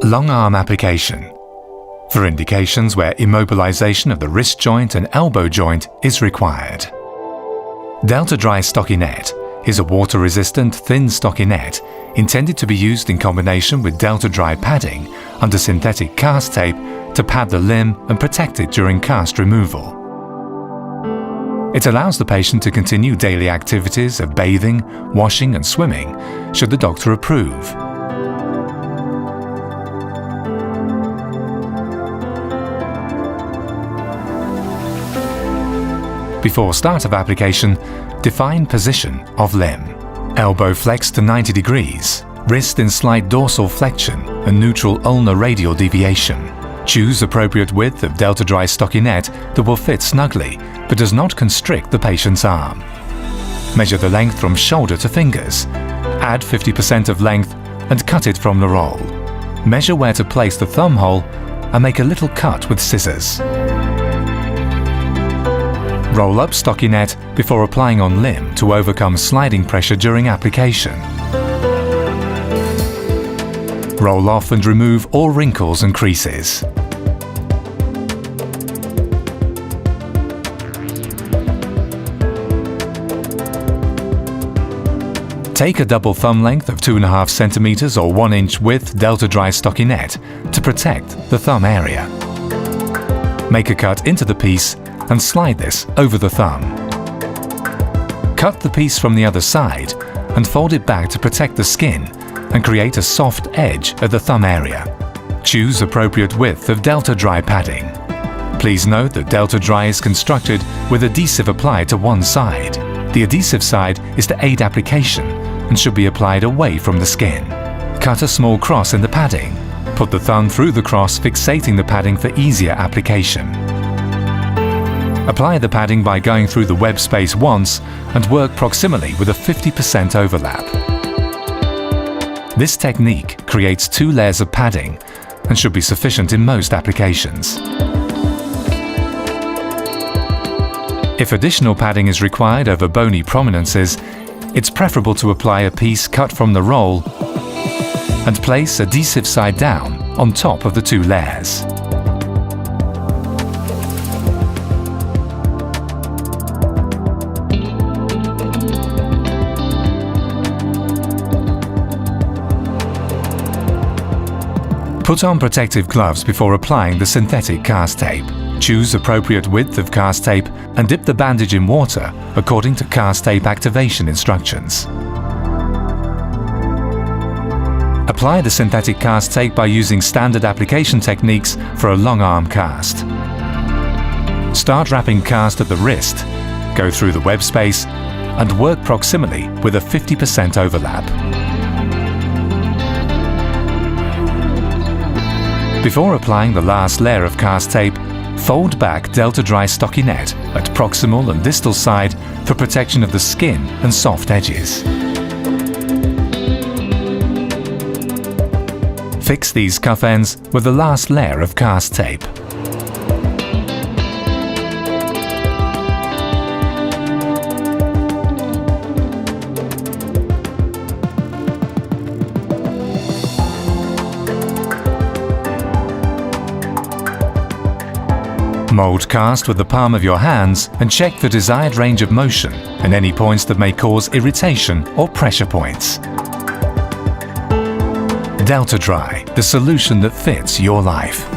Long arm application. For indications where immobilization of the wrist joint and elbow joint is required. Delta Dry Stockinette is a water-resistant thin stockinette intended to be used in combination with Delta Dry padding under synthetic cast tape to pad the limb and protect it during cast removal. It allows the patient to continue daily activities of bathing, washing and swimming should the doctor approve. Before start of application, define position of limb. Elbow flexed to 90 degrees, wrist in slight dorsal flexion and neutral ulnar radial deviation. Choose appropriate width of Delta Dry Stockinette that will fit snugly but does not constrict the patient's arm. Measure the length from shoulder to fingers. Add 50% of length and cut it from the roll. Measure where to place the thumb hole and make a little cut with scissors. Roll up stockinette before applying on limb to overcome sliding pressure during application. Roll off and remove all wrinkles and creases. Take a double thumb length of 2.5 centimeters or 1 inch width Delta Dry Stockinette to protect the thumb area. Make a cut into the piece and slide this over the thumb. Cut the piece from the other side and fold it back to protect the skin and create a soft edge at the thumb area. Choose appropriate width of Delta Dry padding. Please note that Delta Dry is constructed with adhesive applied to one side. The adhesive side is to aid application and should be applied away from the skin. Cut a small cross in the padding. Put the thumb through the cross, fixating the padding for easier application. Apply the padding by going through the web space once and work proximally with a 50% overlap. This technique creates 2 layers of padding and should be sufficient in most applications. If additional padding is required over bony prominences, it's preferable to apply a piece cut from the roll and place adhesive side down on top of the 2 layers. Put on protective gloves before applying the synthetic cast tape. Choose appropriate width of cast tape and dip the bandage in water according to cast tape activation instructions. Apply the synthetic cast tape by using standard application techniques for a long arm cast. Start wrapping cast at the wrist, go through the web space and work proximally with a 50% overlap. Before applying the last layer of cast tape, fold back Delta Dry Stockinette at proximal and distal side for protection of the skin and soft edges. Fix these cuff ends with the last layer of cast tape. Mold cast with the palm of your hands and check the desired range of motion and any points that may cause irritation or pressure points. Delta Dry, the solution that fits your life.